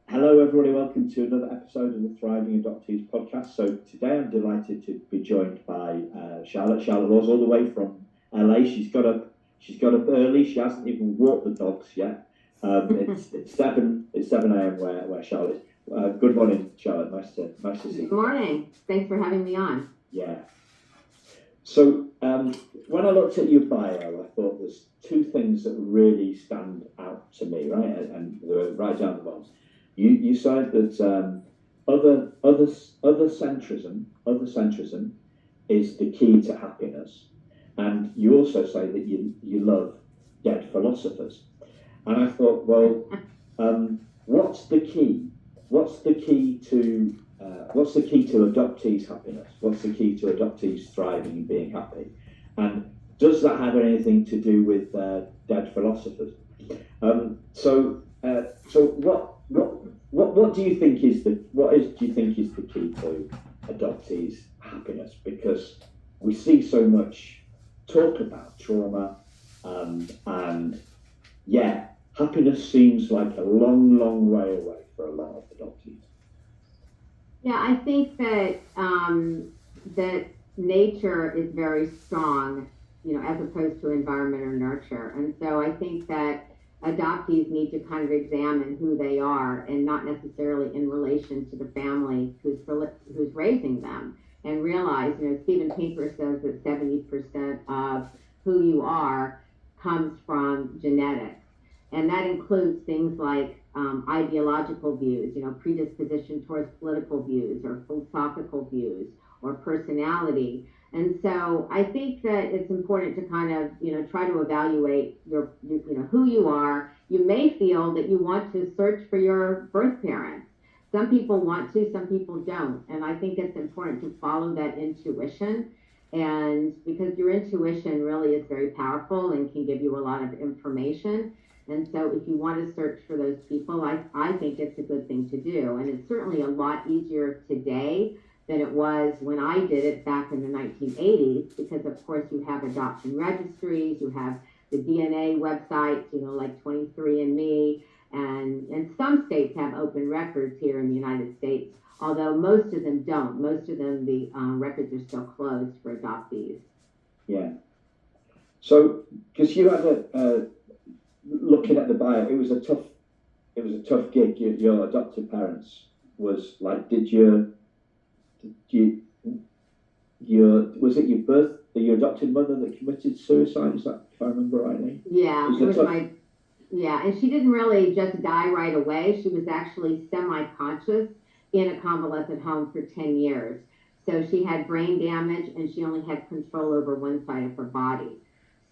Hello, everybody. Welcome to another episode of the Thriving Adoptees podcast. So today I'm delighted to be joined by Charlotte. Charlotte Laws, all the way from LA. She's got up. She's got up early. She hasn't even walked the dogs yet. It's 7 a.m. where Charlotte is. Good morning, Charlotte. Nice to see you. Good morning. Thanks for having me on. Yeah. So when I looked at your bio, I thought there's two things that really stand out to me, right? And they were right down the bottom. You said that other centrism is the key to happiness, and you also say that you love dead philosophers. And I thought, well, what's the key? What's the key to adoptees' happiness? What's the key to adoptees thriving and being happy? And does that have anything to do with dead philosophers? So what do you think is the key to adoptees' happiness? Because we see so much talk about trauma, and happiness seems like a long way away for a lot of adoptees. Yeah, I think that that nature is very strong, as opposed to environment or nurture. And so I think that adoptees need to kind of examine who they are, and not necessarily in relation to the family who's raising them, and realize, Steven Pinker says that 70% of who you are comes from genetics. And that includes things like ideological views, predisposition towards political views or philosophical views or personality. And so I think that it's important to kind of, try to evaluate who you are. You may feel that you want to search for your birth parents. Some people want to, some people don't. And I think it's important to follow that intuition. And because your intuition really is very powerful and can give you a lot of information. And so if you want to search for those people, I think it's a good thing to do. And it's certainly a lot easier today than it was when I did it back in the 1980s, because of course you have adoption registries, you have the DNA websites, like 23andMe, and some states have open records here in the United States, although most of them don't. Most of them, the records are still closed for adoptees. Yeah. So, because you had looking at the bio, it was a tough gig. Your adoptive parents was like, was it your adopted mother that committed suicide? Is that, if I remember rightly? Yeah, and she didn't really just die right away. She was actually semi-conscious in a convalescent home for 10 years. So she had brain damage, and she only had control over one side of her body.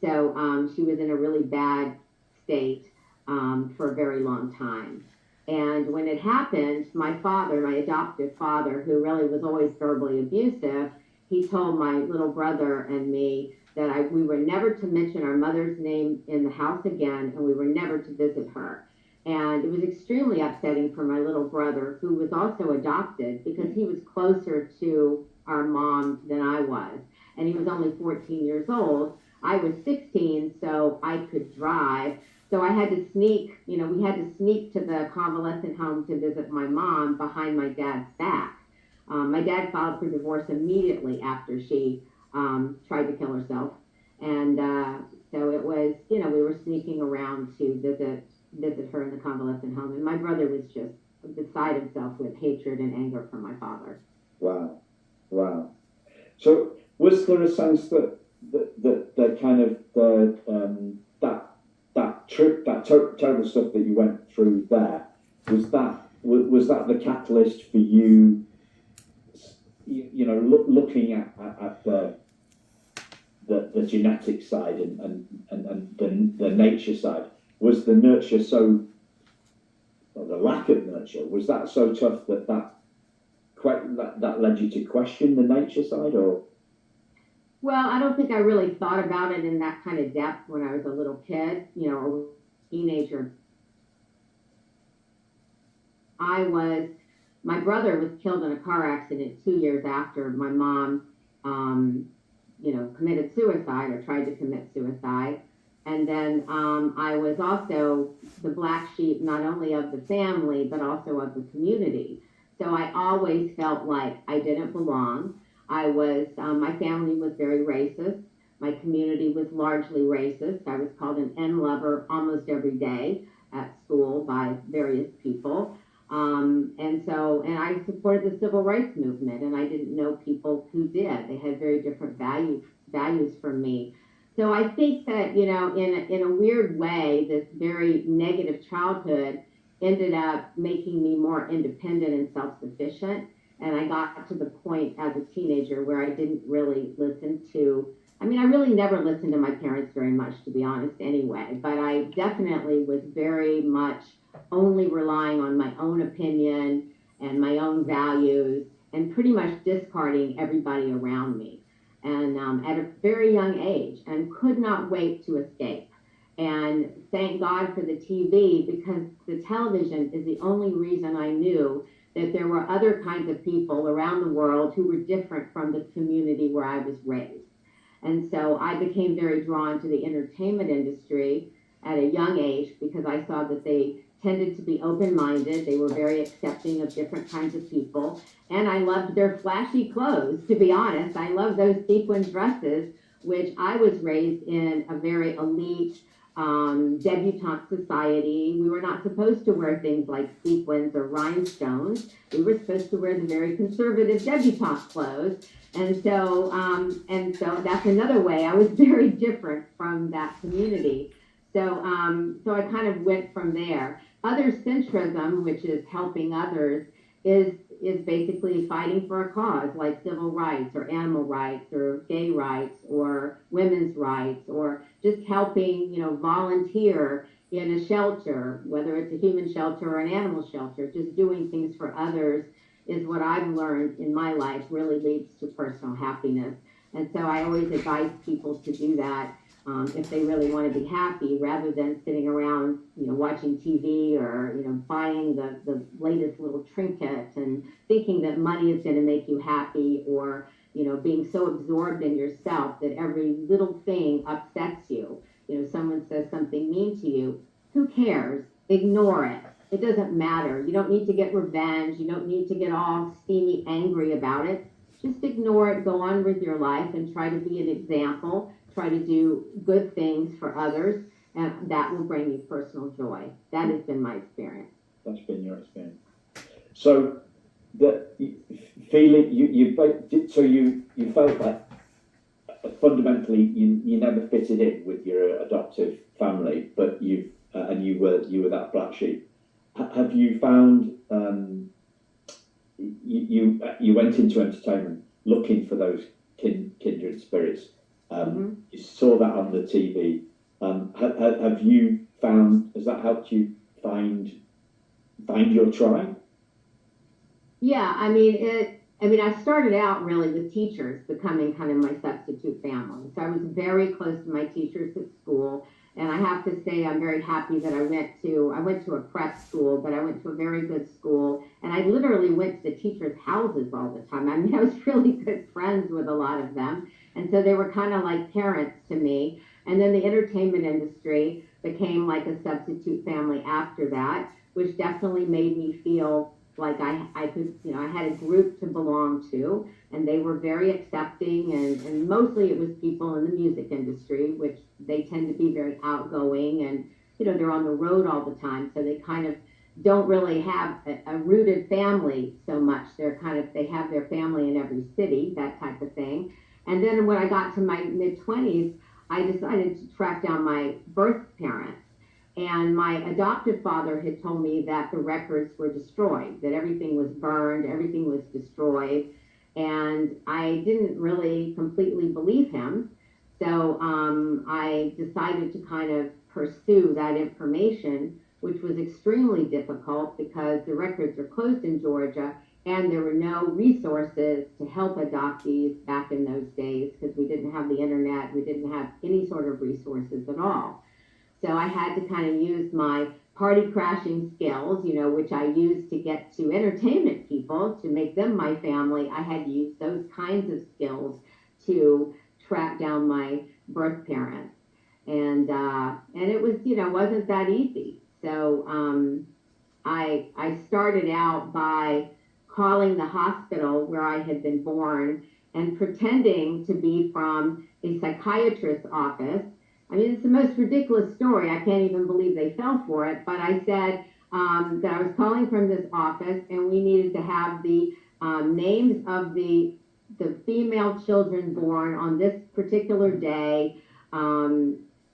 So she was in a really bad state for a very long time. And when it happened, my adoptive father, who really was always verbally abusive, he told my little brother and me that we were never to mention our mother's name in the house again, and we were never to visit her. And it was extremely upsetting for my little brother, who was also adopted, because he was closer to our mom than I was. And he was only 14 years old. I was 16, so I could drive. So I had to sneak, we had to sneak to the convalescent home to visit my mom behind my dad's back. My dad filed for divorce immediately after she tried to kill herself. And so it was, we were sneaking around to visit her in the convalescent home. And my brother was just beside himself with hatred and anger for my father. Wow. So was there a sense that that terrible stuff that you went through there, was that the catalyst for you, looking at the genetic side and the nature side? Was the nurture the lack of nurture, was that so tough that led you to question the nature side, or? Well, I don't think I really thought about it in that kind of depth when I was a little kid, or teenager. My brother was killed in a car accident 2 years after my mom, committed suicide or tried to commit suicide. And then I was also the black sheep, not only of the family, but also of the community. So I always felt like I didn't belong. My family was very racist. My community was largely racist. I was called an N lover almost every day at school by various people. And I supported the civil rights movement, and I didn't know people who did. They had very different values from me. So I think that, in a weird way, this very negative childhood ended up making me more independent and self-sufficient. And I got to the point as a teenager where I didn't really I really never listened to my parents very much, to be honest, anyway, but I definitely was very much only relying on my own opinion and my own values and pretty much discarding everybody around me. And at a very young age, and could not wait to escape. And thank God for the TV, because the television is the only reason I knew that there were other kinds of people around the world who were different from the community where I was raised. And so I became very drawn to the entertainment industry at a young age because I saw that they tended to be open minded. They were very accepting of different kinds of people. And I loved their flashy clothes, to be honest. I loved those sequin dresses, which I was raised in a very elite debutante society. We were not supposed to wear things like sequins or rhinestones. We were supposed to wear the very conservative debutante clothes. And so that's another way I was very different from that community. So I kind of went from there. Other centrism, which is helping others, is basically fighting for a cause like civil rights or animal rights or gay rights or women's rights, or just helping, volunteer in a shelter, whether it's a human shelter or an animal shelter. Just doing things for others is what I've learned in my life really leads to personal happiness. And so I always advise people to do that, if they really want to be happy, rather than sitting around, watching TV or, buying the latest little trinket and thinking that money is going to make you happy, or, being so absorbed in yourself that every little thing upsets you. Someone says something mean to you, who cares? Ignore it. It doesn't matter. You don't need to get revenge. You don't need to get all steamy angry about it. Just ignore it, go on with your life, and try to be an example. Try to do good things for others, and that will bring you personal joy. That has been my experience. That's been your experience. So the feeling you felt like fundamentally you never fitted in with your adoptive family, but you were that black sheep. Have you found you went into entertainment looking for those kindred spirits? You saw that on the TV. Have you found? Has that helped you find your tribe? Yeah, I started out really with teachers becoming kind of my substitute family. So I was very close to my teachers at school. And I have to say, I'm very happy that I went to a prep school, but I went to a very good school. And I literally went to the teachers' houses all the time. I was really good friends with a lot of them. And so they were kind of like parents to me. And then the entertainment industry became like a substitute family after that, which definitely made me feel like I could, I had a group to belong to, and they were very accepting, and mostly it was people in the music industry, which they tend to be very outgoing, and, they're on the road all the time, so they kind of don't really have a rooted family so much. They have their family in every city, that type of thing. And then when I got to my mid-20s, I decided to track down my birth parents. And my adoptive father had told me that the records were destroyed, that everything was burned, everything was destroyed. And I didn't really completely believe him. So I decided to kind of pursue that information, which was extremely difficult because the records are closed in Georgia and there were no resources to help adoptees back in those days because we didn't have the internet, we didn't have any sort of resources at all. So I had to kind of use my party crashing skills, which I used to get to entertainment people, to make them my family. I had to use those kinds of skills to track down my birth parents. and it was, wasn't that easy. So I started out by calling the hospital where I had been born and pretending to be from a psychiatrist's office. I mean, it's the most ridiculous story. I can't even believe they fell for it. But I said that I was calling from this office, and we needed to have the names of the female children born on this particular day.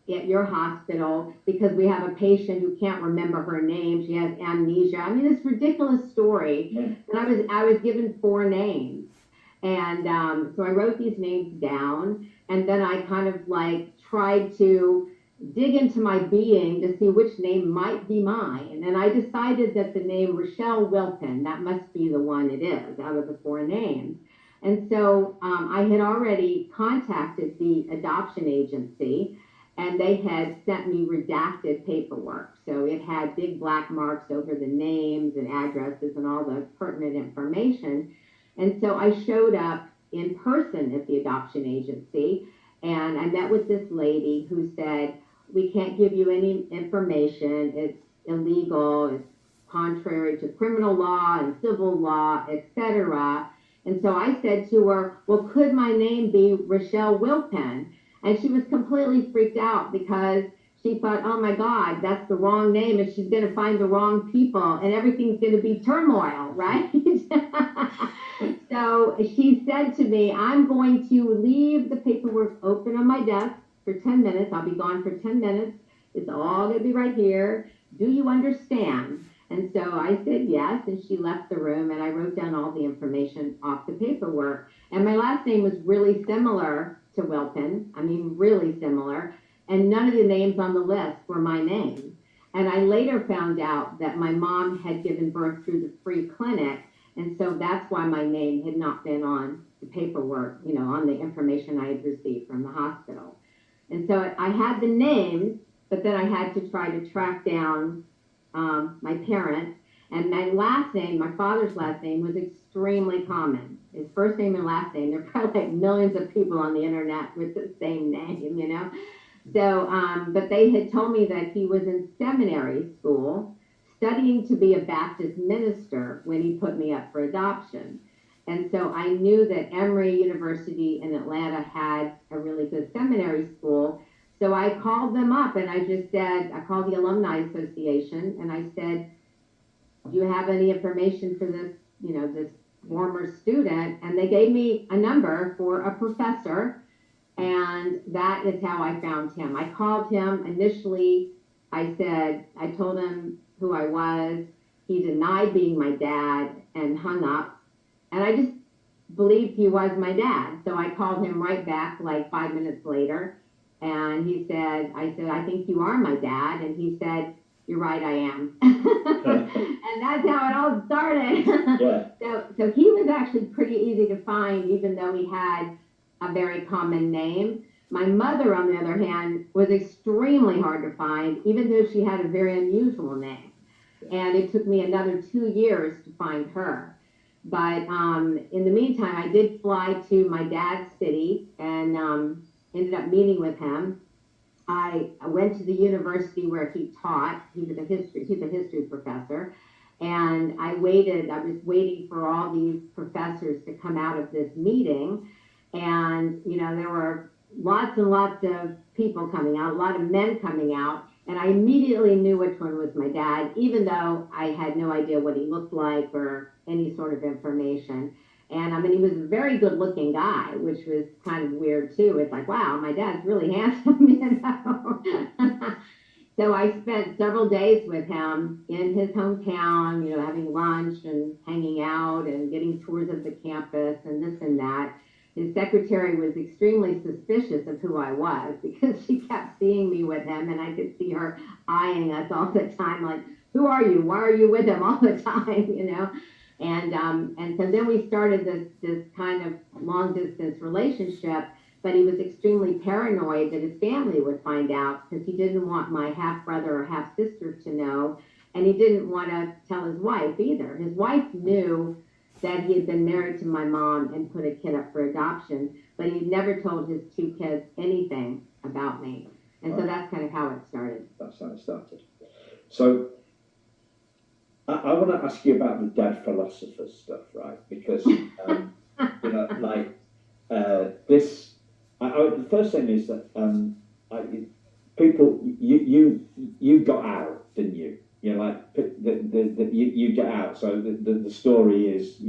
At your hospital, because we have a patient who can't remember her name. She has amnesia. I mean, this ridiculous story. Yeah. And I was given 4 names, and so I wrote these names down, and then I kind of like tried to dig into my being to see which name might be mine. And I decided that the name Rochelle Wilpin, that must be the one it is out of the 4 names. And so I had already contacted the adoption agency, and they had sent me redacted paperwork. So it had big black marks over the names and addresses and all the pertinent information. And so I showed up in person at the adoption agency, and I met with this lady who said, we can't give you any information. It's illegal. It's contrary to criminal law and civil law, etc. And so I said to her, well, could my name be Rochelle Wilpin? And she was completely freaked out because she thought, oh my God, that's the wrong name, and she's going to find the wrong people, and everything's going to be turmoil, right? So she said to me, I'm going to leave the paperwork open on my desk for 10 minutes. I'll be gone for 10 minutes. It's all going to be right here. Do you understand? And so I said yes, and she left the room, and I wrote down all the information off the paperwork. And my last name was really similar to Wilpin. I mean, really similar. And none of the names on the list were my name. And I later found out that my mom had given birth through the free clinic, and so that's why my name had not been on the paperwork, on the information I had received from the hospital. And so I had the names, but then I had to try to track down my parents. And my last name, my father's last name, was extremely common. His first name and last name, there are probably like millions of people on the internet with the same name. So, but they had told me that he was in seminary school studying to be a Baptist minister when he put me up for adoption. And so I knew that Emory University in Atlanta had a really good seminary school. So I called them up, and I just said, I called the Alumni Association, and I said, do you have any information for this, this former student? And they gave me a number for a professor, and that is how I found him. I called him initially. I told him who I was. He denied being my dad and hung up. And I just believed he was my dad. So I called him right back like 5 minutes later. And I said, I think you are my dad. And he said, you're right, I am. And that's how it all started. Yeah. So he was actually pretty easy to find, even though he had a very common name. My mother, on the other hand, was extremely hard to find, even though she had a very unusual name. And it took me another 2 years to find her. But in the meantime, I did fly to my dad's city and ended up meeting with him. I went to the university where he taught. He's a history professor. And I was waiting for all these professors to come out of this meeting. And, there were lots and lots of people coming out, a lot of men coming out. And I immediately knew which one was my dad, even though I had no idea what he looked like or any sort of information. And he was a very good looking guy, which was kind of weird too. It's like, wow, my dad's really handsome, So I spent several days with him in his hometown, having lunch and hanging out and getting tours of the campus and this and that. His secretary was extremely suspicious of who I was because she kept seeing me with him, and I could see her eyeing us all the time, like, who are you? Why are you with him all the time, And so then we started this kind of long distance relationship, but he was extremely paranoid that his family would find out because he didn't want my half brother or half sister to know, and he didn't want to tell his wife either. His wife knew that he had been married to my mom and put a kid up for adoption, but he never told his 2 kids anything about me. And so that's kind of how it started. That's how it started. So I want to ask you about the dead philosophers stuff, right? Because like this. The first thing is that people, you got out, didn't you? Like you get out. So the story is,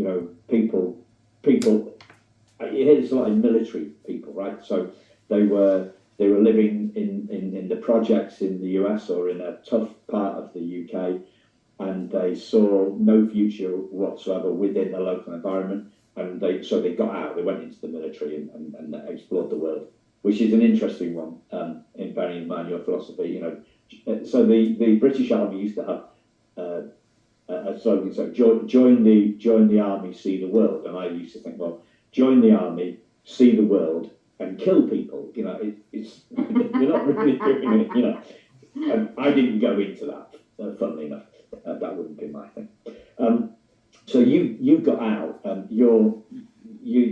people. You hear this a lot in military people, right? So they were living in the projects in the US or in a tough part of the UK, and they saw no future whatsoever within the local environment, and they got out. They went into the military and explored the world, which is an interesting one. In bearing in mind your philosophy, so the British Army used to have a slogan, so join the army, see the world, and I used to think, well, join the army, see the world, and kill people. It's you're not really doing it. And I didn't go into that. Funnily enough, that wouldn't be my thing. So you got out. You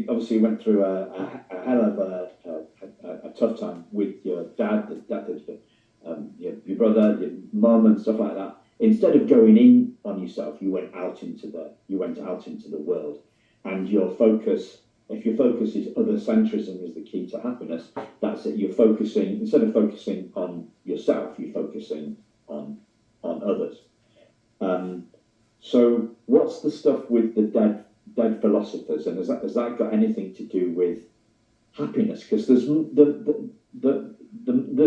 obviously went through a hell of a tough time with your dad, the death of your brother, your mum, and stuff like that. Instead of going in on yourself, you went out into the world, and your focus. If your focus is other centrism is the key to happiness, that's it. You're focusing, instead of focusing on yourself, you're focusing on others. So what's the stuff with the dead philosophers, and has that got anything to do with happiness? Because there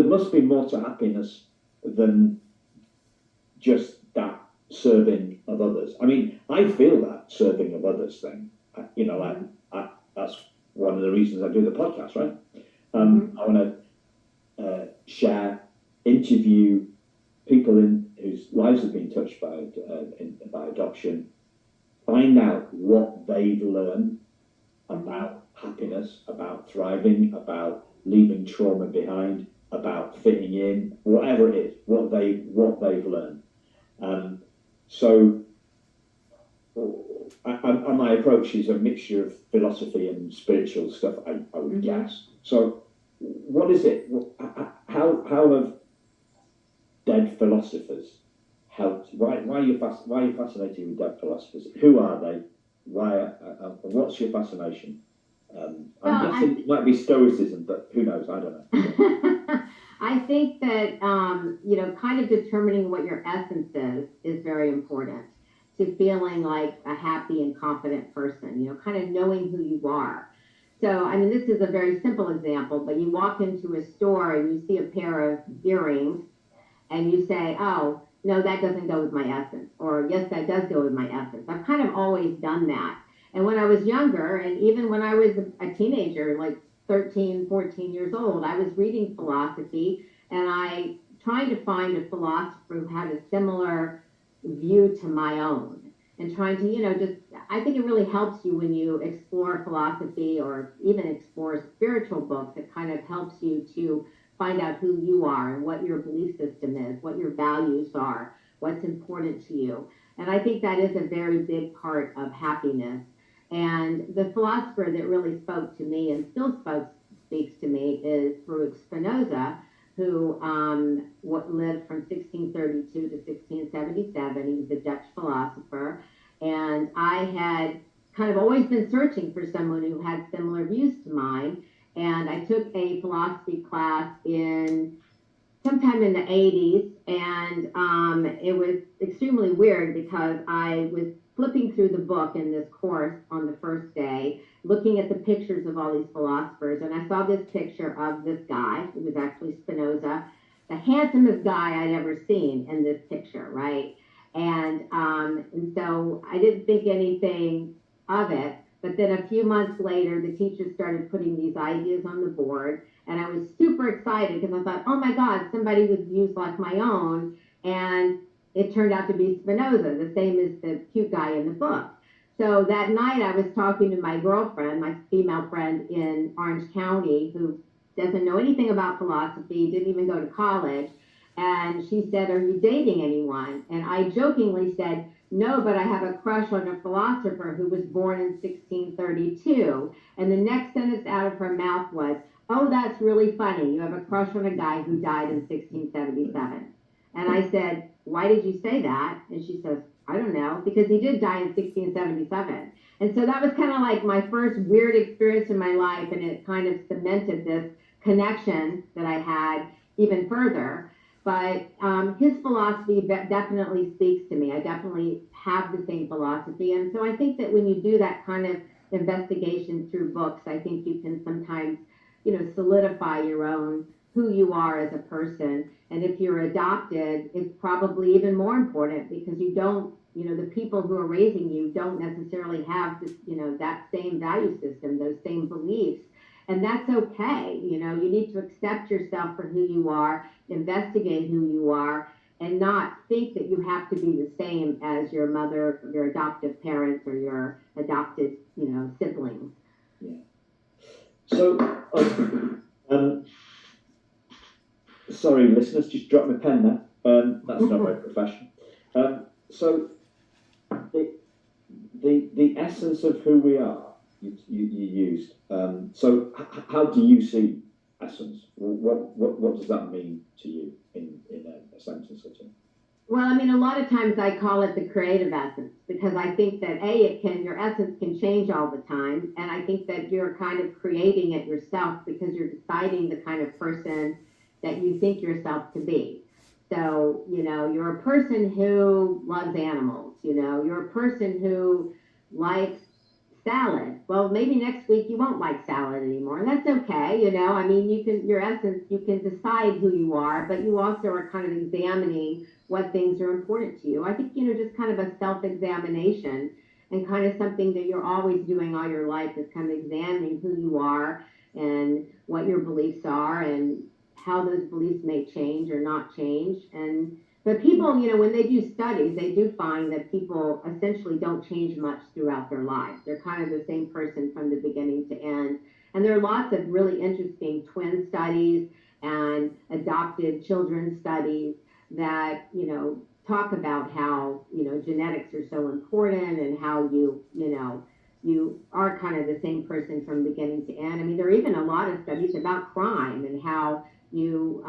must be more to happiness than just that serving of others. I mean, I feel that serving of others thing. That's one of the reasons I do the podcast, right? I want to share, interview people whose lives have been touched by adoption, find out what they've learned about happiness, about thriving, about leaving trauma behind, about fitting in, whatever it is, what they've learned. So my approach is a mixture of philosophy and spiritual stuff, I would guess. So what is it? How have dead philosophers helped? Why are you fascinated with dead philosophers? Who are they? Why? What's your fascination? I'm guessing it might be Stoicism, but who knows? I don't know. I think that kind of determining what your essence is very important to feeling like a happy and confident person. Kind of knowing who you are. So, I mean, this is a very simple example, but you walk into a store and you see a pair of earrings and you say, oh, no, that doesn't go with my essence, or yes, that does go with my essence. I've kind of always done that. And when I was younger, and even when I was a teenager, like 13, 14 years old, I was reading philosophy, and I trying to find a philosopher who had a similar view to my own, and trying to, I think it really helps you when you explore philosophy or even explore spiritual books. It kind of helps you to find out who you are and what your belief system is, what your values are, what's important to you. And I think that is a very big part of happiness. And the philosopher that really spoke to me and still speaks to me is through Spinoza, who lived from 1632 to 1677. He was a Dutch philosopher. And I had kind of always been searching for someone who had similar views to mine. And I took a philosophy class sometime in the 80s, and it was extremely weird because I was flipping through the book in this course on the first day, looking at the pictures of all these philosophers, and I saw this picture of this guy, who was actually Spinoza, the handsomest guy I'd ever seen in this picture, right? And so I didn't think anything of it. But then a few months later, the teachers started putting these ideas on the board, and I was super excited because I thought, oh my God, somebody with views like my own. And it turned out to be Spinoza, the same as the cute guy in the book. So that night I was talking to my girlfriend, my female friend in Orange County, who doesn't know anything about philosophy, didn't even go to college. And she said, are you dating anyone? And I jokingly said, no, but I have a crush on a philosopher who was born in 1632. And the next sentence out of her mouth was, oh, that's really funny. You have a crush on a guy who died in 1677. And I said, why did you say that? And she says, I don't know, because he did die in 1677. And so that was kind of like my first weird experience in my life. And it kind of cemented this connection that I had even further. But his philosophy definitely speaks to me. I definitely have the same philosophy. And so I think that when you do that kind of investigation through books, I think you can sometimes solidify your own who you are as a person. And if you're adopted, it's probably even more important because you don't, the people who are raising you don't necessarily have this, that same value system, those same beliefs. And that's okay. You need to accept yourself for who you are, investigate who you are, and not think that you have to be the same as your mother, your adoptive parents, or your adopted, siblings. Yeah. So, um, sorry, listeners, just dropped my pen there. That's not very professional. So, the essence of who we are, you used. So, how do you see essence? What does that mean to you in a sentence or two? Well, I mean, a lot of times I call it the creative essence because I think that your essence can change all the time. And I think that you're kind of creating it yourself because you're deciding the kind of person that you think yourself to be. So, you're a person who loves animals, you're a person who likes salad. Well, maybe next week you won't like salad anymore, and that's okay. I mean, your essence, you can decide who you are, but you also are kind of examining what things are important to you. I think, just kind of a self examination and kind of something that you're always doing all your life is kind of examining who you are and what your beliefs are and how those beliefs may change or not change. But people, when they do studies, they do find that people essentially don't change much throughout their lives. They're kind of the same person from the beginning to end. And there are lots of really interesting twin studies and adopted children studies that, talk about how, genetics are so important and how you are kind of the same person from beginning to end. I mean, there are even a lot of studies about crime and how you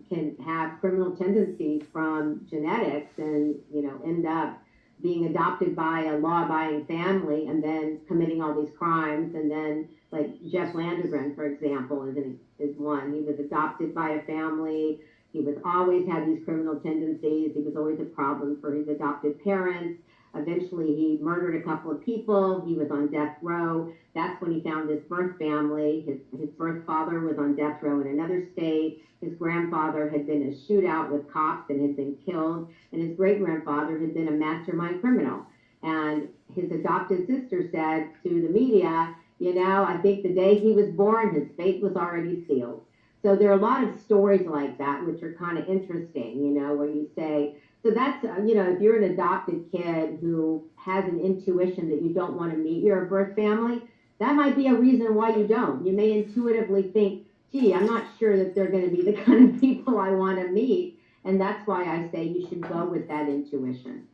can have criminal tendencies from genetics and end up being adopted by a law-abiding family and then committing all these crimes. And then, like Jeff Landegren, for example, is one. He was adopted by a family. He was always had these criminal tendencies. He was always a problem for his adopted parents. Eventually, he murdered a couple of people. He was on death row. That's when he found his birth family. His birth father was on death row in another state. His grandfather had been in a shootout with cops and had been killed. And his great grandfather had been a mastermind criminal. And his adopted sister said to the media, I think the day he was born, his fate was already sealed. So there are a lot of stories like that, which are kind of interesting, where you say, so that's, if you're an adopted kid who has an intuition that you don't want to meet your birth family, that might be a reason why you don't. You may intuitively think, gee, I'm not sure that they're going to be the kind of people I want to meet. And that's why I say you should go with that intuition.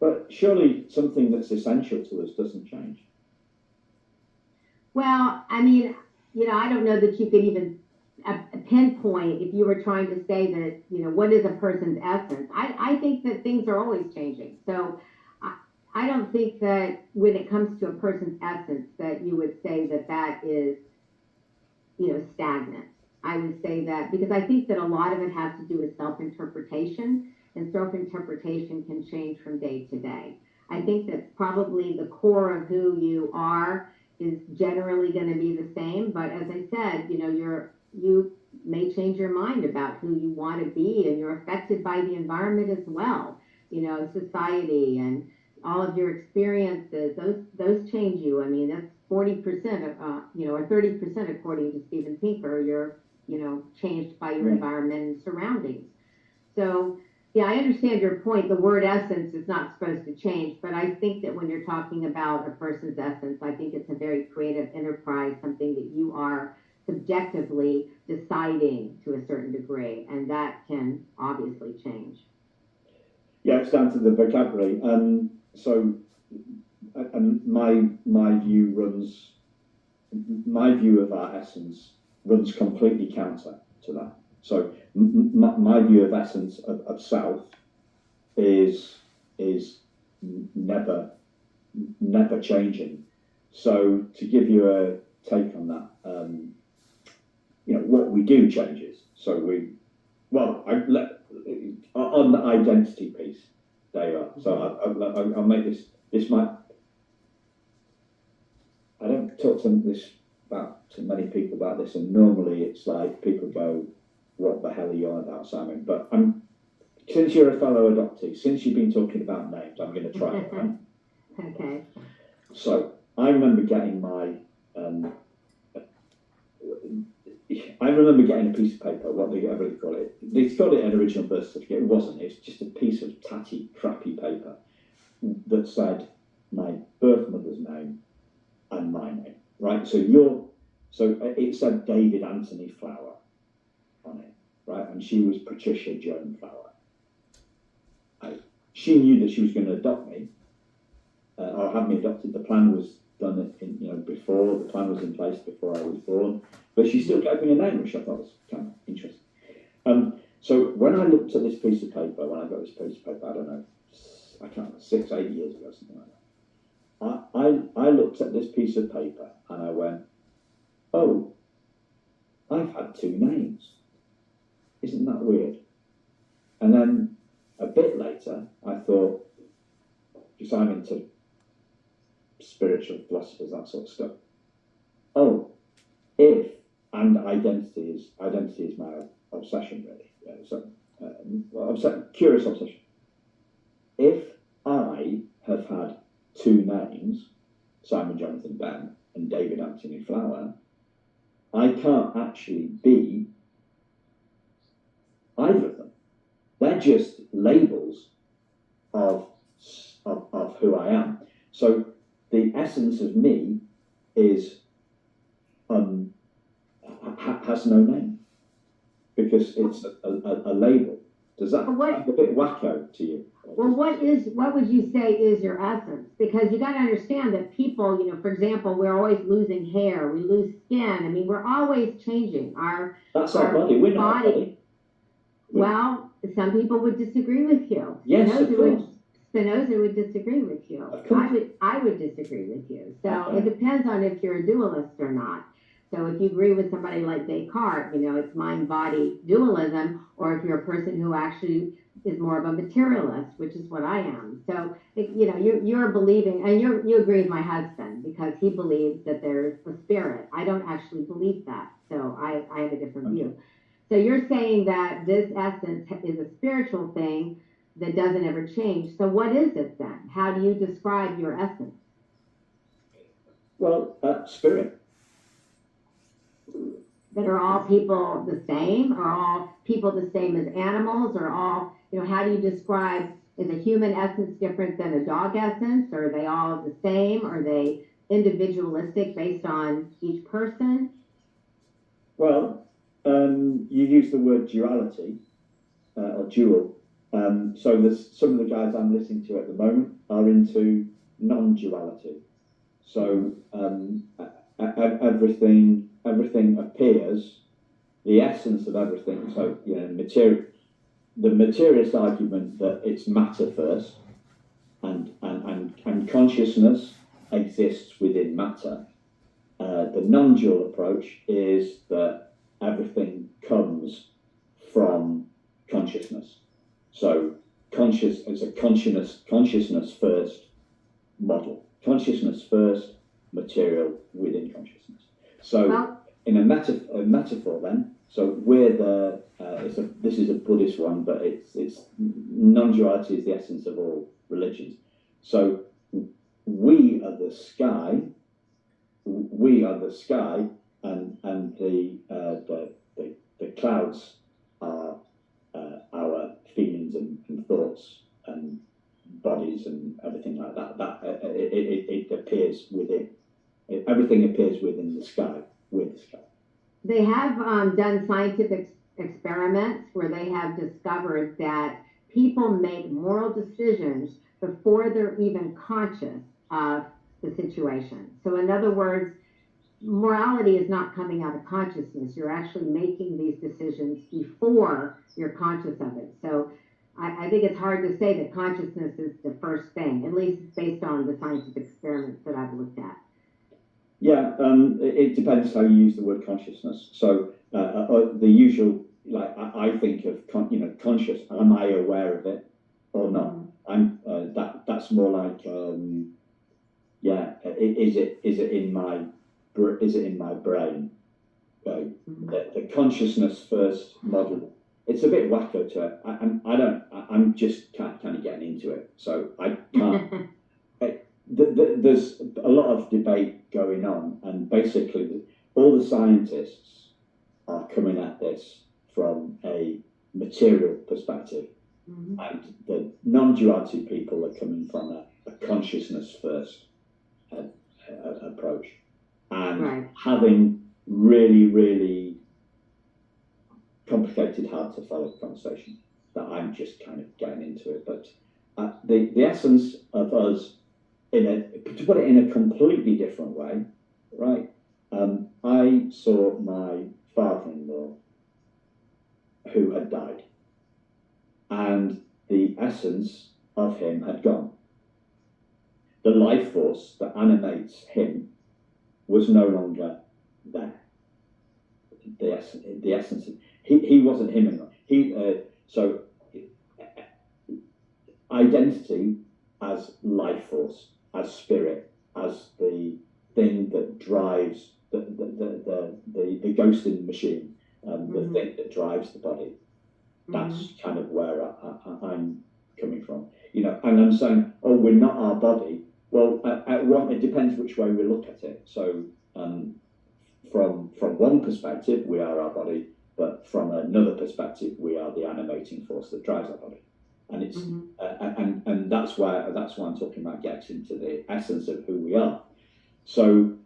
But surely something that's essential to us doesn't change. Well, I mean, I don't know that you could even pinpoint if you were trying to say that, what is a person's essence. I think that things are always changing. So I don't think that when it comes to a person's essence that you would say that that is, stagnant. I would say that because I think that a lot of it has to do with self-interpretation, and self-interpretation can change from day to day. I think that probably the core of who you are is generally going to be the same, but as I said, you may change your mind about who you want to be, and you're affected by the environment as well. Society and all of your experiences, those change you. I mean, that's 40% of, or 30% according to Steven Pinker, you're, changed by your environment and surroundings. So, yeah, I understand your point. The word essence is not supposed to change, but I think that when you're talking about a person's essence, I think it's a very creative enterprise, something that you are subjectively deciding to a certain degree, and that can obviously change. Yeah, it's down to the vocabulary. So, my view of our essence runs completely counter to that. So my view of essence of self is never changing. So to give you a take on that, what we do changes. So on the identity piece, there you are. So I'll make this. This might. I don't talk to many people about this, and normally it's like people go, "What the hell are you on about, Simon?" But since you're a fellow adoptee, since you've been talking about names, I'm going to try it. Right? Okay. So I remember getting I remember getting a piece of paper, whatever they call it. They called it an original birth certificate. It wasn't. It's just a piece of tatty, crappy paper that said my birth mother's name and my name. Right. So it said David Anthony Flower on it. Right. And she was Patricia Joan Flower. She knew that she was going to adopt me, or have me adopted. The plan was done before the plan was in place before I was born, but she still gave me a name, which I thought was kind of interesting. So when I looked at this piece of paper, when I got this piece of paper, I don't know, I can't remember, 6-8 years ago, something like that. I looked at this piece of paper and I went, oh, I've had 2 names. Isn't that weird? And then a bit later, I thought, because I'm into spiritual philosophers, that sort of stuff. Oh, identity is my obsession, really. Curious obsession. If I have had 2 names, Simon Jonathan Ben and David Anthony Flower, I can't actually be either of them. They're just labels of who I am. So the essence of me is has no name because it's a label. Does that sound a bit wacko to you? Well, what would you say is your essence? Because you got to understand that people, for example, we're always losing hair, we lose skin. I mean, we're always changing That's our body. We're not our body. Well, some people would disagree with you. Yes, Spinoza would disagree with you. I would disagree with you. So It depends on if you're a dualist or not. So if you agree with somebody like Descartes, it's mind-body dualism, or if you're a person who actually is more of a materialist, which is what I am. So you're believing, and you agree with my husband because he believes that there's a spirit. I don't actually believe that, so I have a different view. So you're saying that this essence is a spiritual thing that doesn't ever change. So what is it then? How do you describe your essence? Well, spirit. But are all people the same? Are all people the same as animals? Or all, how do you describe, is a human essence different than a dog essence? Are they all the same? Are they individualistic based on each person? Well, you use the word duality or dual. So there's some of the guys I'm listening to at the moment are into non-duality. So everything appears, the essence of everything. So the materialist argument that it's matter first, and consciousness exists within matter. The non-dual approach is that everything comes from consciousness. So it's a consciousness first model. Consciousness first, material within consciousness. So in a metaphor then, so this is a Buddhist one, but it's non-duality is the essence of all religions. So we are the sky, and the clouds are our feelings and thoughts and bodies and everything like that. It appears within. Everything appears within the sky, with the sky. They have done scientific experiments where they have discovered that people make moral decisions before they're even conscious of the situation. So in other words, morality is not coming out of consciousness. You're actually making these decisions before you're conscious of it. So I think it's hard to say that consciousness is the first thing, at least based on the scientific experiments that I've looked at. Yeah, it depends how you use the word consciousness. So the usual, like I think of conscious. Am I aware of it or not? I'm that's more like is it in my brain? The consciousness first model. It's a bit wacko to it. I'm just kind of getting into it, so I can't. There's a lot of debate going on, and basically all the scientists are coming at this from a material perspective, and the non-duality people are coming from a consciousness first approach, and having really, really complicated, hard to follow conversation that I'm just kind of getting into it. But the essence of us, to put it in a completely different way, right? I saw my father-in-law who had died, and the essence of him had gone. The life force that animates him was no longer there. The essence. He wasn't him anymore. So identity as life force, as spirit, as the thing that drives the ghost in the machine, the thing that drives the body. That's kind of where I'm coming from. And I'm saying, oh, we're not our body. Well, it depends which way we look at it. So from one perspective, we are our body, but from another perspective, we are the animating force that drives our body. And it's and that's why I'm talking about getting into the essence of who we are. So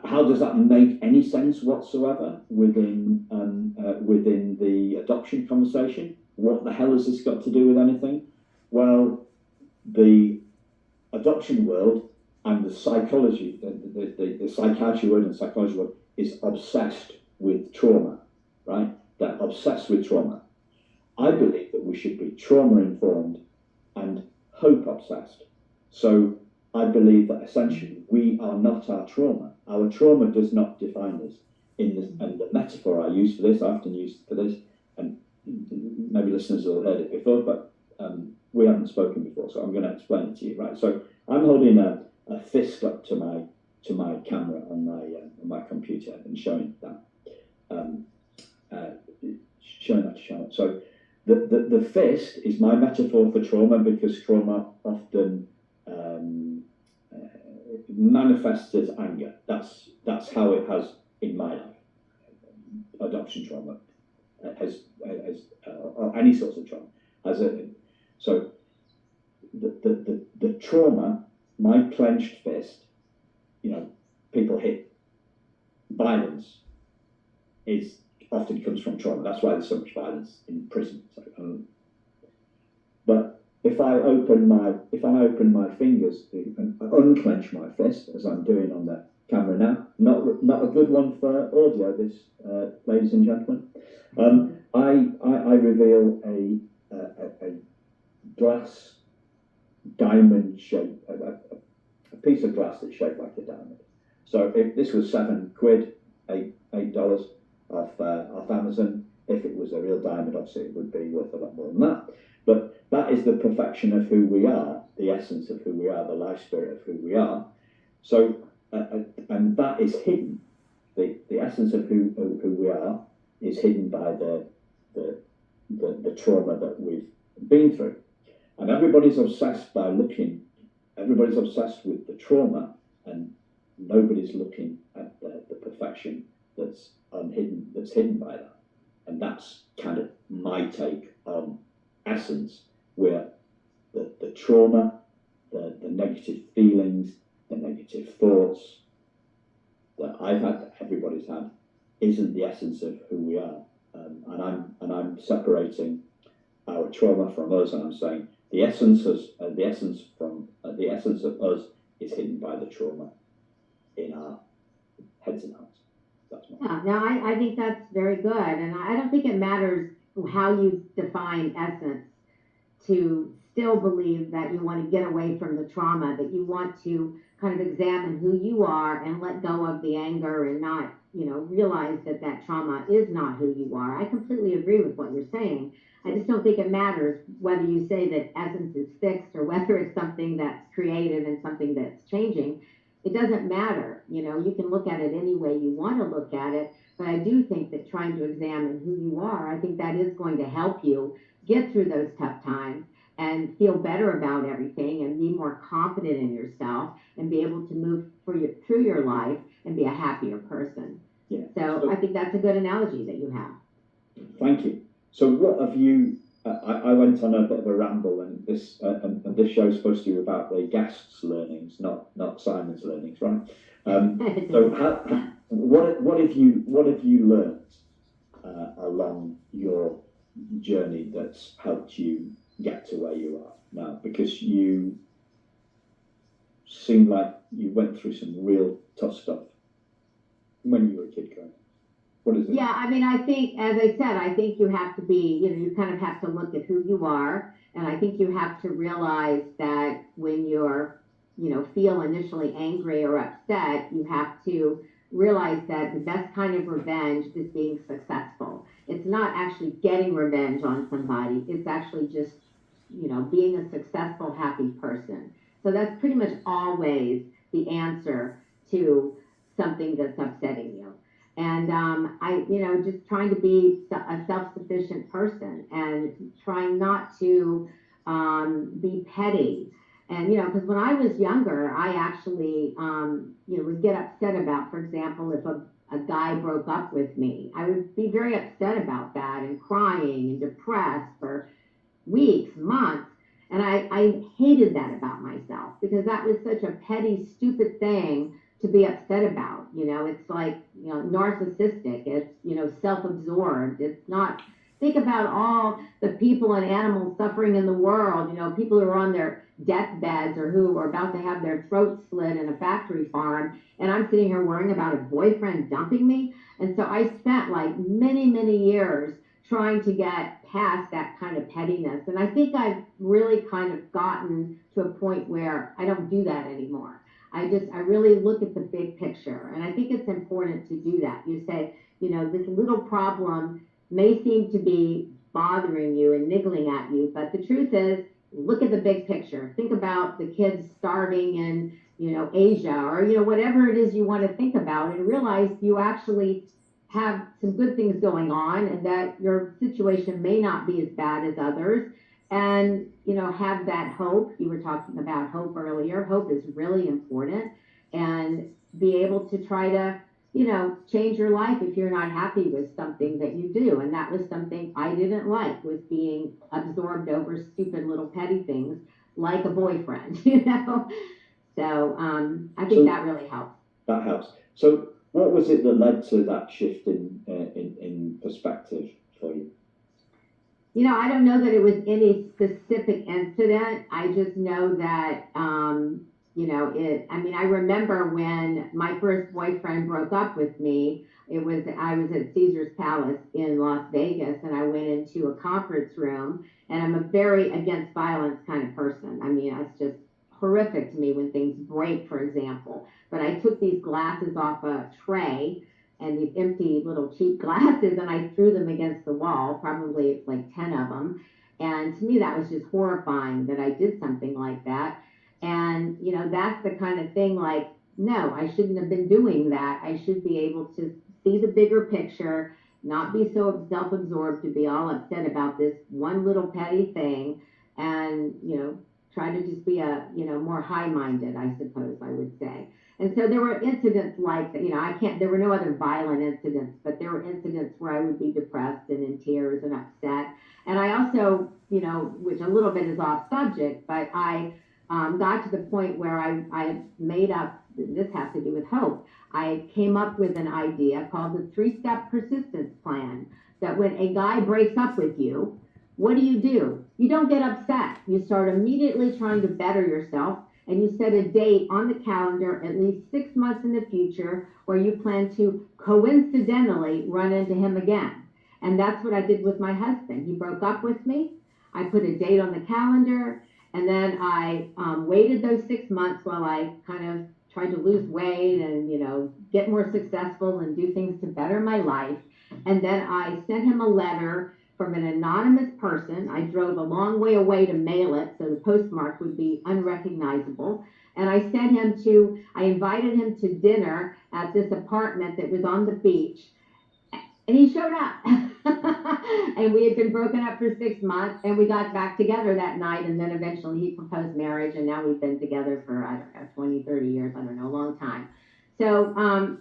how does that make any sense whatsoever within the adoption conversation? What the hell has this got to do with anything? Well, the adoption world and the psychology, the psychiatry world and psychology world is obsessed with trauma, right? They're obsessed with trauma. I believe that we should be trauma informed and hope obsessed. So I believe that essentially we are not our trauma. Our trauma does not define us. And the metaphor I use for this, I often use for this, and maybe listeners will have heard it before, but we haven't spoken before, so I'm going to explain it to you, right? So I'm holding a fist up to my camera on my computer and showing that to Charlotte. So the fist is my metaphor for trauma, because trauma often manifests as anger. That's how it has in my life. Adoption trauma or any sorts of trauma so the trauma, my clenched fist, people hit, violence is often comes from trauma. That's why there's so much violence in prison. But if I open my fingers and unclench my fist, as I'm doing on the camera now, not a good one for audio, this, ladies and gentlemen. I reveal a glass diamond shape, a piece of glass that's shaped like a diamond. So if this was £7, $8 off Amazon, if it was a real diamond, obviously it would be worth a lot more than that. But that is the perfection of who we are, the essence of who we are, the life spirit of who we are. So, and that is hidden. The essence of who we are is hidden by the trauma that we've been through. And everybody's obsessed with the trauma, and nobody's looking at the perfection that's hidden by that. And that's kind of my take on essence, where the trauma, the negative feelings, the negative thoughts that I've had, that everybody's had, isn't the essence of who we are. And I'm separating our trauma from us, and I'm saying the essence of us is hidden by the trauma in our heads and hearts. That's my Yeah, no, I think that's very good. And I don't think it matters how you define essence to still believe that you want to get away from the trauma, that you want to kind of examine who you are and let go of the anger and not, realize that that trauma is not who you are. I completely agree with what you're saying. I just don't think it matters whether you say that essence is fixed or whether it's something that's creative and something that's changing. It doesn't matter. You can look at it any way you want to look at it. But I do think that trying to examine who you are, I think that is going to help you get through those tough times and feel better about everything and be more confident in yourself and be able to move through your life and be a happier person. yeah. So I think that's a good analogy that you have. Thank you. So what have you? I went on a bit of a ramble, and this show is supposed to be about the guests' learnings, not Simon's learnings, right? So what have you learned along your journey that's helped you get to where you are now? Because you seem like you went through some real tough stuff when you were a kid growing up. What is it? Yeah, I mean, I think, as I said, I think you have to be, you kind of have to look at who you are. And I think you have to realize that when you're, feel initially angry or upset, you have to realize that the best kind of revenge is being successful. It's not actually getting revenge on somebody, it's actually just, being a successful, happy person. So that's pretty much always the answer to something that's upsetting you. And just trying to be a self-sufficient person and trying not to be petty. And because when I was younger, I actually would get upset about, for example, if a guy broke up with me, I would be very upset about that and crying and depressed for weeks, months. And I hated that about myself because that was such a petty, stupid thing to be upset about. It's like, narcissistic, it's, self absorbed. It's not, think about all the people and animals suffering in the world, people who are on their deathbeds or who are about to have their throats slit in a factory farm. And I'm sitting here worrying about a boyfriend dumping me. And so I spent like many, many years trying to get past that kind of pettiness. And I think I've really kind of gotten to a point where I don't do that anymore. I really look at the big picture. And I think it's important to do that. You say, this little problem may seem to be bothering you and niggling at you, but the truth is, look at the big picture. Think about the kids starving in, Asia or, whatever it is you want to think about and realize you actually have some good things going on and that your situation may not be as bad as others, and have that hope. You were talking about hope earlier. Hope is really important, and be able to try to change your life if you're not happy with something that you do. And that was something I didn't like, was being absorbed over stupid little petty things like a boyfriend. So I think that really helps. That helps. So what was it that led to that shift in perspective for you? I don't know that it was any specific incident. I just know that, I remember when my first boyfriend broke up with me, I was at Caesar's Palace in Las Vegas, and I went into a conference room, and I'm a very against violence kind of person. I mean, it's just horrific to me when things break, for example. But I took these glasses off a tray, and these empty little cheap glasses, and I threw them against the wall, probably like 10 of them. And to me, that was just horrifying that I did something like that. And, that's the kind of thing like, no, I shouldn't have been doing that. I should be able to see the bigger picture, not be so self absorbed to be all upset about this one little petty thing, and, try to just be more high minded, I suppose I would say. And so there were incidents like that, there were no other violent incidents, but there were incidents where I would be depressed and in tears and upset. And I also, which a little bit is off subject, but I got to the point where I made up, this has to do with hope. I came up with an idea called the 3-step persistence plan, that when a guy breaks up with you, what do? You don't get upset. You start immediately trying to better yourself. and you set a date on the calendar at least 6 months in the future where you plan to coincidentally run into him again. And that's what I did with my husband. He broke up with me. I put a date on the calendar, and then I waited those 6 months while I kind of tried to lose weight and, get more successful and do things to better my life. And then I sent him a letter from an anonymous person. I drove a long way away to mail it so the postmark would be unrecognizable. And I invited him to dinner at this apartment that was on the beach. And he showed up. And we had been broken up for 6 months, and we got back together that night. And then eventually he proposed marriage, and now we've been together for, I don't know, 20, 30 years, I don't know, a long time. So and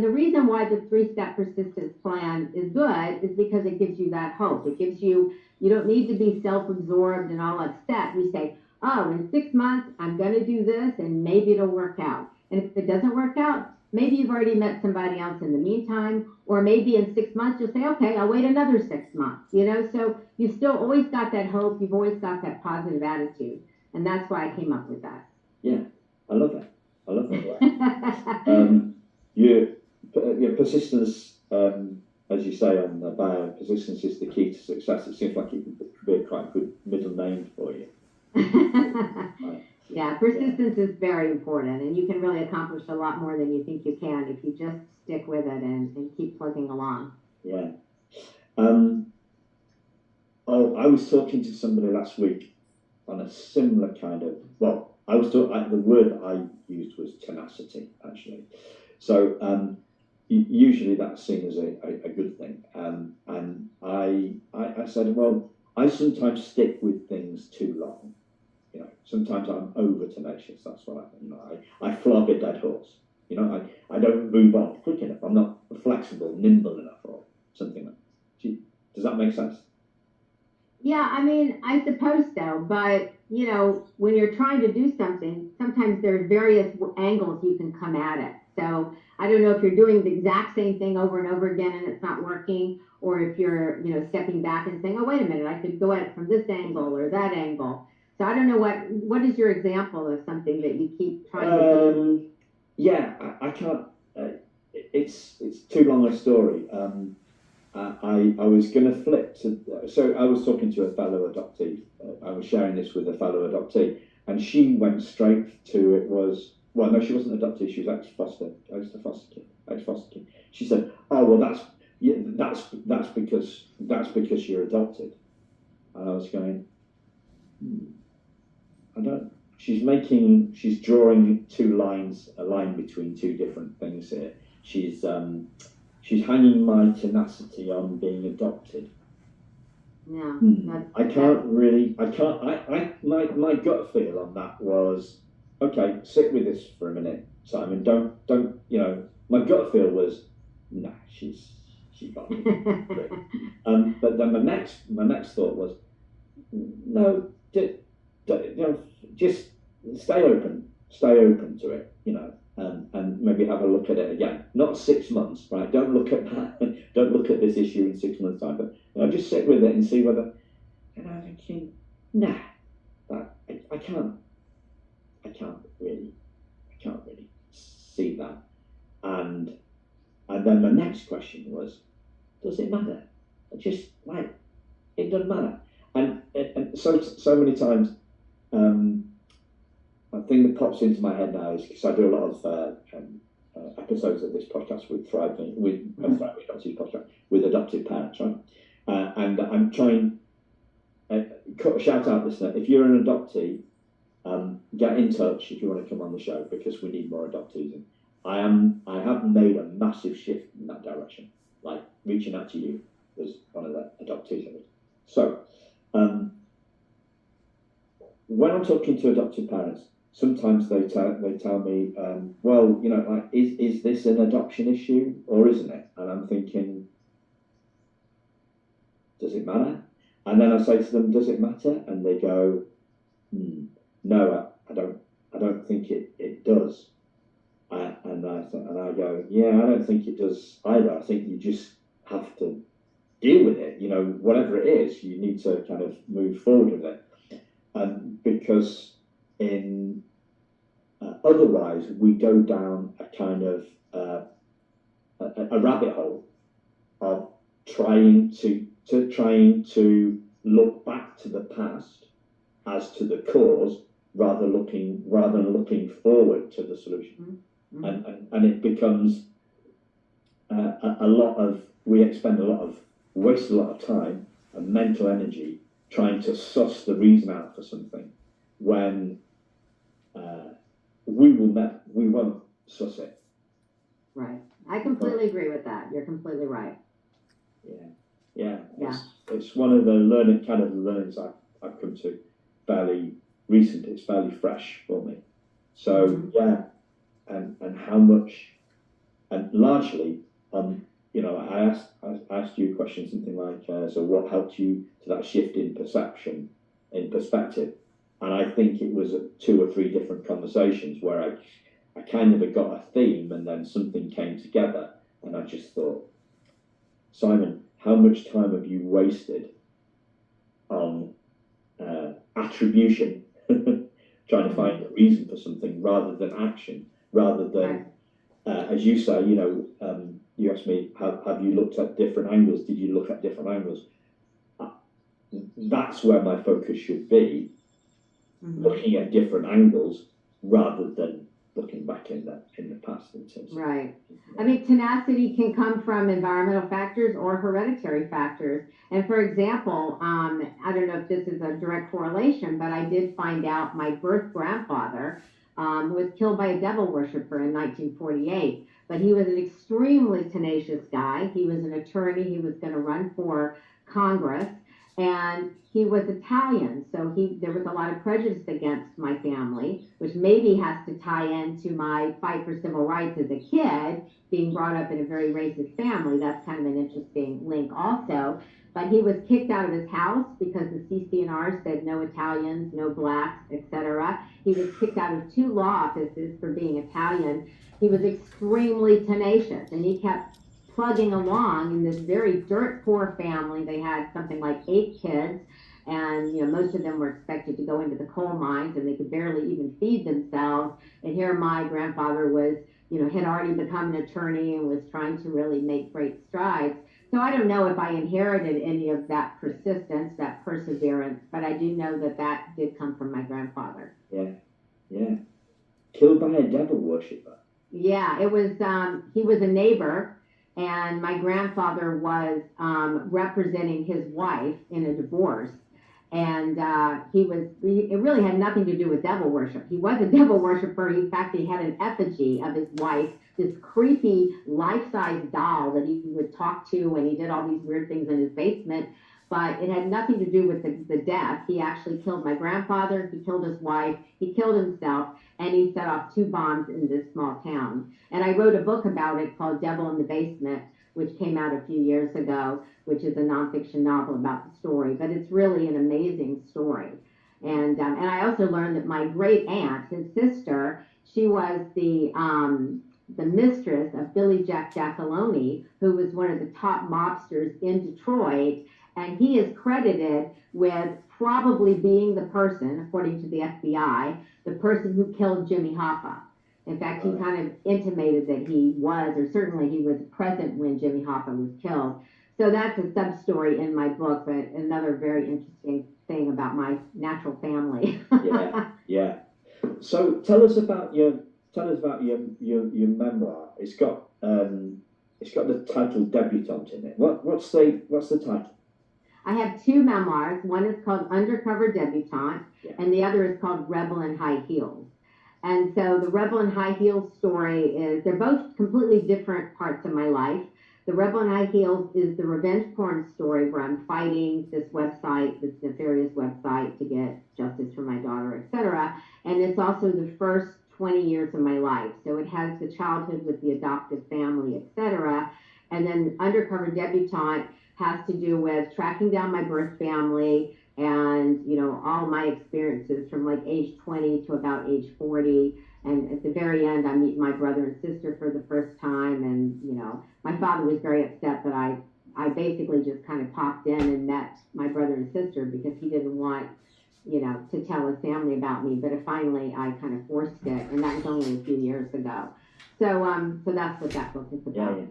the reason why the 3-step persistence plan is good is because it gives you that hope. It gives you, you don't need to be self-absorbed and all upset. You say, oh, in 6 months, I'm going to do this, and maybe it'll work out. And if it doesn't work out, maybe you've already met somebody else in the meantime, or maybe in 6 months you'll say, okay, I'll wait another 6 months, So you've still always got that hope. You've always got that positive attitude. And that's why I came up with that. Yeah, I love that. I love that. Your persistence, as you say on the bio, persistence is the key to success. It seems like it could be quite a good middle name for you. Right. Yeah, persistence is very important, and you can really accomplish a lot more than you think you can if you just stick with it and keep plugging along. Yeah. I was talking to somebody last week on a similar kind of, the word I used was tenacity, actually. So usually that's seen as a good thing. And I said, well, I sometimes stick with things too long. Sometimes I'm over tenacious. That's what I flog a dead horse. I don't move on quick enough. I'm not flexible, nimble enough, or something like that. Does that make sense? Yeah, I mean, I suppose so. But, when you're trying to do something, sometimes there are various angles you can come at it. So I don't know if you're doing the exact same thing over and over again and it's not working, or if you're, stepping back and saying, oh, wait a minute, I could go at it from this angle or that angle. So I don't know what is your example of something that you keep trying to do? Yeah, I can't. It's too long a story. I was going to flip to. So I was talking to a fellow adoptee. I was sharing this with a fellow adoptee, and she went straight to it was. Well, no, she wasn't adoptee. She was ex-foster kid. She said, "Oh, well, that's because you're adopted." And I was going, I don't. She's drawing a line between two different things here. She's hanging my tenacity on being adopted. Yeah, I my gut feel on that was, okay, sit with this for a minute, Simon. Don't my gut feel was, nah, she got me. But then my next thought was, no, just stay open to it, and maybe have a look at it again. Not 6 months, right? Don't look at that. Don't look at this issue in 6 months' time. But just sit with it and see whether. And I'm thinking, nah, I can't really see that. And then the next question was, does it matter? Just like it doesn't matter. And so many times. A thing that pops into my head now is because I do a lot of episodes of this podcast with with adopted parents, right? And I'm trying. Shout out, listener! If you're an adoptee, get in touch if you want to come on the show because we need more adoptees. And I have made a massive shift in that direction, like reaching out to you as one of the adoptees. So, when I'm talking to adopted parents, sometimes they tell me, well, like, is this an adoption issue or isn't it? And I'm thinking, does it matter? And then I say to them, does it matter? And they go, no, I don't think it does. And I go, yeah, I don't think it does either. I think you just have to deal with it. Whatever it is, you need to kind of move forward with it. Because in Otherwise, we go down a kind of a rabbit hole of trying to look back to the past as to the cause rather than looking forward to the solution. Mm-hmm. And it becomes a lot of, we waste a lot of time and mental energy trying to suss the reason out for something when we won't suss it. Right. I completely agree with that. You're completely right. Yeah. It's one of the learnings I've come to fairly recent. It's fairly fresh for me. So and how much, and largely, I asked you a question, something like, so what helped you to that shift in perception, in perspective? And I think it was 2 or 3 different conversations where I kind of got a theme, and then something came together, and I just thought, Simon, how much time have you wasted on attribution, trying to find a reason for something rather than action, rather than, as you say, you asked me, have you looked at different angles? Did you look at different angles? That's where my focus should be, looking at different angles rather than looking back in the past. In terms of, right. I mean, tenacity can come from environmental factors or hereditary factors. And for example, I don't know if this is a direct correlation, but I did find out my birth grandfather was killed by a devil worshiper in 1948. But he was an extremely tenacious guy. He was an attorney. He was going to run for Congress. And he was Italian, so there was a lot of prejudice against my family, which maybe has to tie into my fight for civil rights as a kid, being brought up in a very racist family. That's kind of an interesting link also. But he was kicked out of his house because the CCNR said no Italians, no blacks, etc. He was kicked out of 2 law offices for being Italian. He was extremely tenacious, and he kept plugging along in this very dirt poor family. They had something like 8 kids, and most of them were expected to go into the coal mines, and they could barely even feed themselves. And here my grandfather was, had already become an attorney and was trying to really make great strides. So I don't know if I inherited any of that persistence, that perseverance, but I do know that did come from my grandfather. Yeah. Killed by a devil worshiper. Yeah, it was, he was a neighbor. And my grandfather was representing his wife in a divorce. And it really had nothing to do with devil worship. He was a devil worshiper. In fact, he had an effigy of his wife, this creepy life-size doll that he would talk to, and he did all these weird things in his basement. But it had nothing to do with the death. He actually killed my grandfather, he killed his wife, he killed himself, and he set off 2 bombs in this small town. And I wrote a book about it called Devil in the Basement, which came out a few years ago, which is a nonfiction novel about the story. But it's really an amazing story. And I also learned that my great aunt, his sister, she was the mistress of Billy Jack Giacalone, who was one of the top mobsters in Detroit. And he is credited with probably being the person, according to the FBI, the person who killed Jimmy Hoffa. In fact, he kind of intimated that he was, or certainly he was present when Jimmy Hoffa was killed. So that's a sub-story in my book, but another very interesting thing about my natural family. Yeah. So tell us about your memoir. It's got the title Debutante in it. What's the title? I have 2 memoirs. One is called Undercover Debutante, and the other is called Rebel in High Heels. And so the Rebel in High Heels story they're both completely different parts of my life. The Rebel in High Heels is the revenge porn story where I'm fighting this website, this nefarious website, to get justice for my daughter, etc. And it's also the first 20 years of my life. So it has the childhood with the adoptive family, etc. And then Undercover Debutante has to do with tracking down my birth family and, all my experiences from like age 20 to about age 40. And at the very end, I meet my brother and sister for the first time. And, my father was very upset that I basically just kind of popped in and met my brother and sister because he didn't want, to tell his family about me, but finally I kind of forced it, and that was only a few years ago. So that's what that book is Yeah, about. yeah.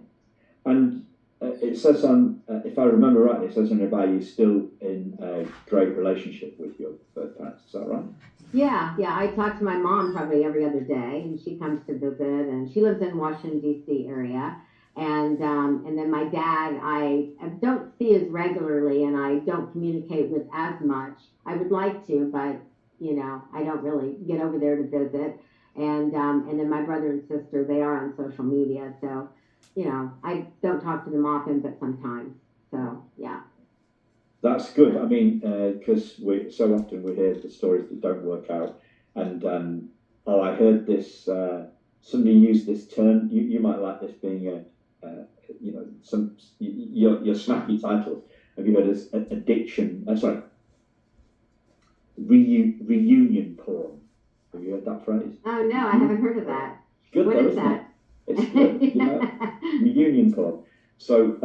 And it says on, if I remember rightly, it says on your bio you're still in a great relationship with your birth parents. Is that right? Yeah, yeah. I talk to my mom probably every other day, and she comes to visit, and she lives in Washington D.C. area. And then my dad, I don't see as regularly, and I don't communicate with as much. I would like to, but I don't really get over there to visit. And then my brother and sister, they are on social media, so I don't talk to them often, but sometimes. So yeah. That's good. I mean, because we so often we hear the stories that don't work out, and oh, I heard this. Somebody used this term. You might like this being some your snappy titles. Have you heard this addiction? Sorry, reunion porn. Have you heard that phrase? Oh no, I haven't heard of that. Good What though, is isn't it? that? It's good, reunion porn. So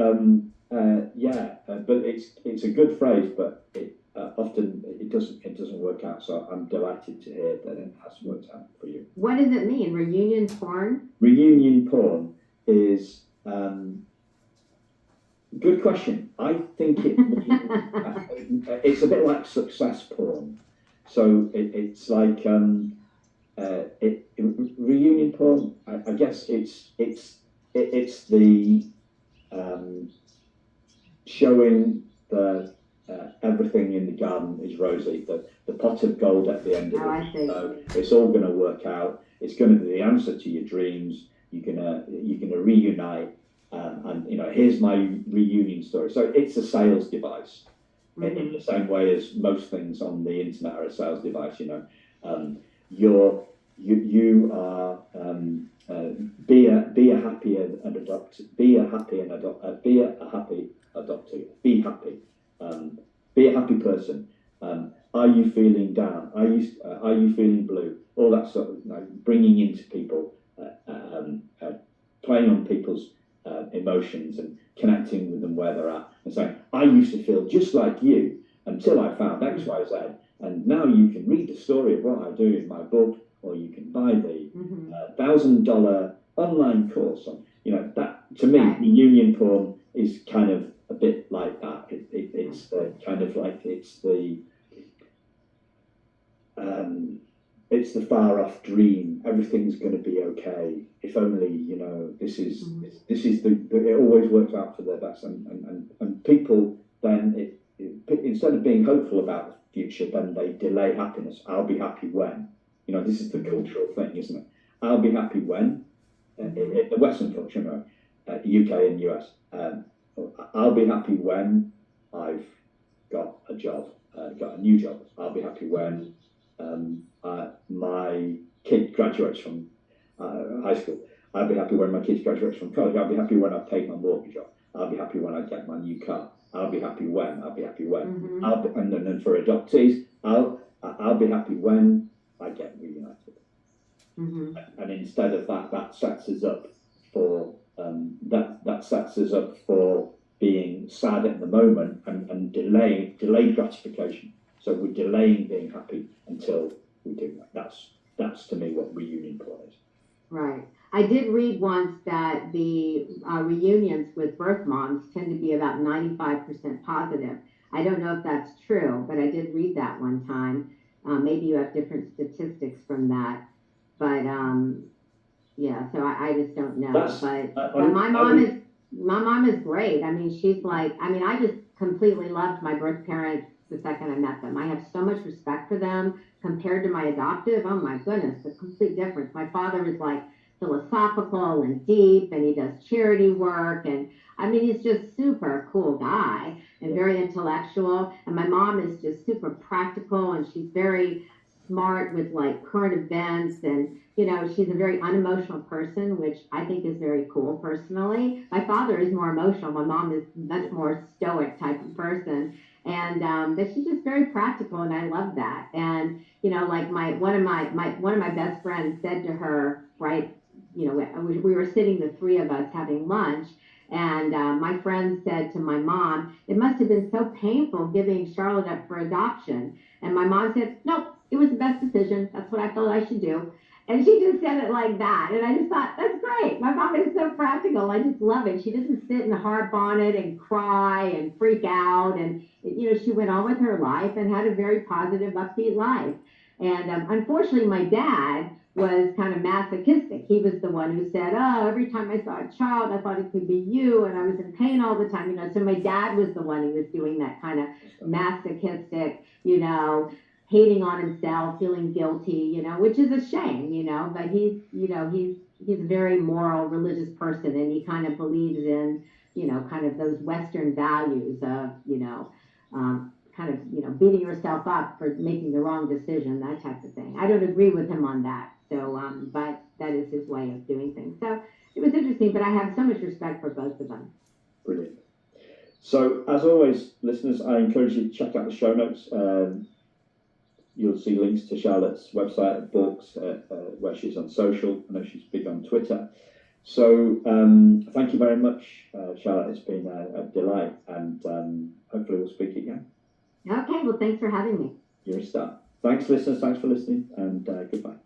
yeah, but it's a good phrase, but it often it doesn't work out. So I'm delighted to hear that it has worked out for you. What does it mean? Reunion porn? Reunion porn is good question. I think it's a bit like success porn. So it's like reunion porn. I guess it's the um, showing the everything in the garden is rosy. The pot of gold at the end of Oh, it. I see. So it's all going to work out. It's going to be the answer to your dreams. You're gonna reunite, and here's my reunion story. So it's a sales device in the same way as most things on the internet are a sales device. You're you are be a happy and adopt be a happy and adopt be a happy adoptee. Be happy. Be a happy person. Are you feeling down? Are you feeling blue? All that sort of bringing into people, playing on people's emotions and connecting with them where they're at, and saying, "I used to feel just like you until I found X, Y, Z, and now you can read the story of what I do in my book, or you can buy the $1,000 online course on." That to me, Right. reunion porn is kind of a bit like that. It's kind of like it's the far off dream. Everything's going to be okay. If only this is it always works out for the best, and people then instead of being hopeful about the future, then they delay happiness. I'll be happy when. This is the cultural thing, isn't it? I'll be happy when the Western culture, UK and US. I'll be happy when I've got a job, got a new job. I'll be happy when my kid graduates from high school. I'll be happy when my kid graduates from college. I'll be happy when I've paid my mortgage off. I'll be happy when I get my new car. I'll be happy when. I'll be happy when. And then for adoptees, I'll be happy when I get reunited. And instead of that sets us up for that sets us up for being sad at the moment and delayed gratification. So we're delaying being happy until we do that. That's to me what reunion porn is. Right. I did read once that the reunions with birth moms tend to be about 95% positive. I don't know if that's true, but I did read that one time. Maybe you have different statistics from that, but yeah. So I just don't know. That's But my mom is great. I mean, she's like, I mean, I just completely loved my birth parents the second I met them. I have so much respect for them compared to my adoptive. Oh my goodness, the complete difference. My father is like philosophical and deep, and he does charity work, and I mean, he's just super cool guy and very intellectual. And my mom is just super practical, and she's very smart with like current events, and she's a very unemotional person, which I think is very cool personally. My father is more emotional. My mom is much more stoic type of person. And but she's just very practical, and I love that. And like one of my best friends said to her, right? We were sitting, the three of us, having lunch, And my friend said to my mom, it must have been so painful giving Charlotte up for adoption. And my mom said, nope, it was the best decision. That's what I felt I should do. And she just said it like that. And I just thought, that's great. My mom is so practical. I just love it. She doesn't sit and harp on it and cry and freak out. And, she went on with her life and had a very positive, upbeat life. And unfortunately, my dad was kind of masochistic. He was the one who said, oh, every time I saw a child, I thought it could be you. And I was in pain all the time. So my dad was the one who was doing that kind of masochistic, hating on himself, feeling guilty, which is a shame, but he's a very moral, religious person, and he kind of believes in, kind of those Western values of, kind of, beating yourself up for making the wrong decision, that type of thing. I don't agree with him on that. So, but that is his way of doing things. So it was interesting, but I have so much respect for both of them. Brilliant. So, as always, listeners, I encourage you to check out the show notes. You'll see links to Charlotte's website, books, where she's on social. I know she's big on Twitter. So thank you very much, Charlotte. It's been a delight, and hopefully we'll speak again. Okay, well, thanks for having me. You're a star. Thanks, listeners. Thanks for listening, and goodbye.